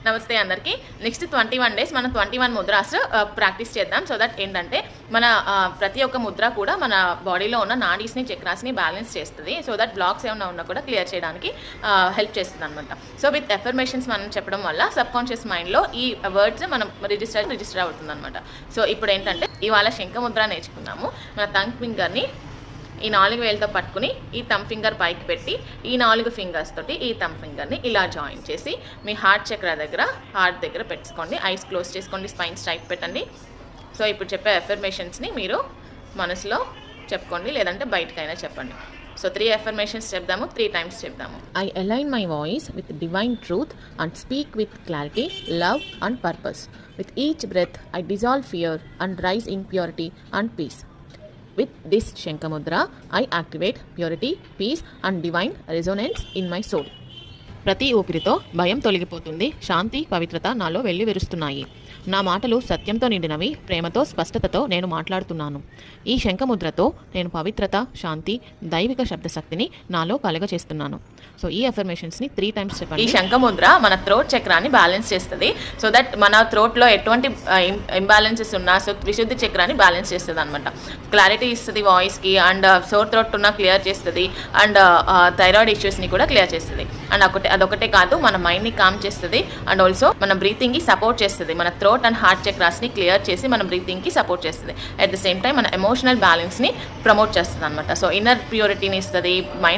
నమస్తే అందరికీ. Next 21 days మనం 21 ముద్రాస్ ప్రాక్టీస్ చేద్దాం. సో దట్ ఏంటంటే మన ప్రతి ఒక్క ముద్ర కూడా మన బాడీలో ఉన్న నాడీస్ని చక్రాస్ని బ్యాలెన్స్ చేస్తుంది. సో దట్ బ్లాక్స్ ఏమైనా ఉన్నా కూడా క్లియర్ చేయడానికి హెల్ప్ చేస్తుంది అనమాట. సో విత్ ఎఫర్మేషన్స్ మనం చెప్పడం వల్ల సబ్ కాన్షియస్ మైండ్లో ఈ వర్డ్స్ మనం రిజిస్టర్ అవుతుంది అనమాట. సో ఇప్పుడు ఏంటంటే ఇవాళ శంఖ ముద్ర నేర్చుకున్నాము. మన థంబ్ ఫింగర్ని ఈ 4 వేలతో పట్టుకుని ఈ థంబ్ ఫింగర్ పైకి పెట్టి ఈ 4 ఫింగర్స్ తోటి ఈ థంబ్ ఫింగర్ని ఇలా జాయిన్ చేసి మీ హార్ట్ చక్ర దగ్గర పెట్టుకోండి. ఐస్ క్లోజ్ చేసుకోండి, స్పైన్ స్ట్రైట్ పెట్టండి. సో ఇప్పుడు చెప్పే ఎఫర్మేషన్స్ని మీరు మనసులో చెప్పుకోండి, లేదంటే బయటకైనా చెప్పండి. సో 3 ఎఫర్మేషన్స్ చెప్దాము, 3 టైమ్స్ చెప్దాము. I align my voice with divine truth and speak with clarity, love and purpose. With each breath I dissolve fear and rise in purity and peace. With this Shankamudra, I activate purity, peace and divine resonance in my soul. ప్రతి ఊపిరితో భయం తొలగిపోతుంది, శాంతి పవిత్రత నాలో వెళ్ళి విరుస్తున్నాయి. నా మాటలు సత్యంతో నిండినవి, ప్రేమతో స్పష్టతతో నేను మాట్లాడుతున్నాను. ఈ శంఖముద్రతో నేను పవిత్రత, శాంతి, దైవిక శబ్దశక్తిని నాలో కలుగచేస్తున్నాను. సో ఈ అఫర్మేషన్స్ని 3 టైమ్స్ చెప్పండి. ఈ శంఖముద్ర మన థ్రోట్ చక్రాన్ని బ్యాలెన్స్ చేస్తుంది. సో దట్ మన థ్రోట్లో ఎటువంటి ఇంబ్యాలెన్సెస్ ఉన్నా సో విశుద్ధి చక్రాన్ని బ్యాలెన్స్ చేస్తుంది అనమాట. క్లారిటీ ఇస్తుంది వాయిస్కి, అండ్ సోర్ థ్రోట్ ఉన్న క్లియర్ చేస్తుంది, అండ్ థైరాయిడ్ ఇష్యూస్ని కూడా క్లియర్ చేస్తుంది. అండ్ అదొకటే కాదు, మన మైండ్ని కామ్ చేస్తుంది, అండ్ ఆల్సో మన బ్రీతింగ్కి సపోర్ట్ చేస్తుంది. మన థ్రోట్ అండ్ హార్ట్ చక్రాస్ని క్లియర్ చేసి మన బ్రీతింగ్కి సపోర్ట్ చేస్తుంది. అట్ ద సేమ్ టైం మన ఎమోషనల్ బ్యాలెన్స్ని ప్రమోట్ చేస్తుంది అనమాట. సో ఇన్నర్ ప్యూరిటీని ఇస్తుంది, మైండ్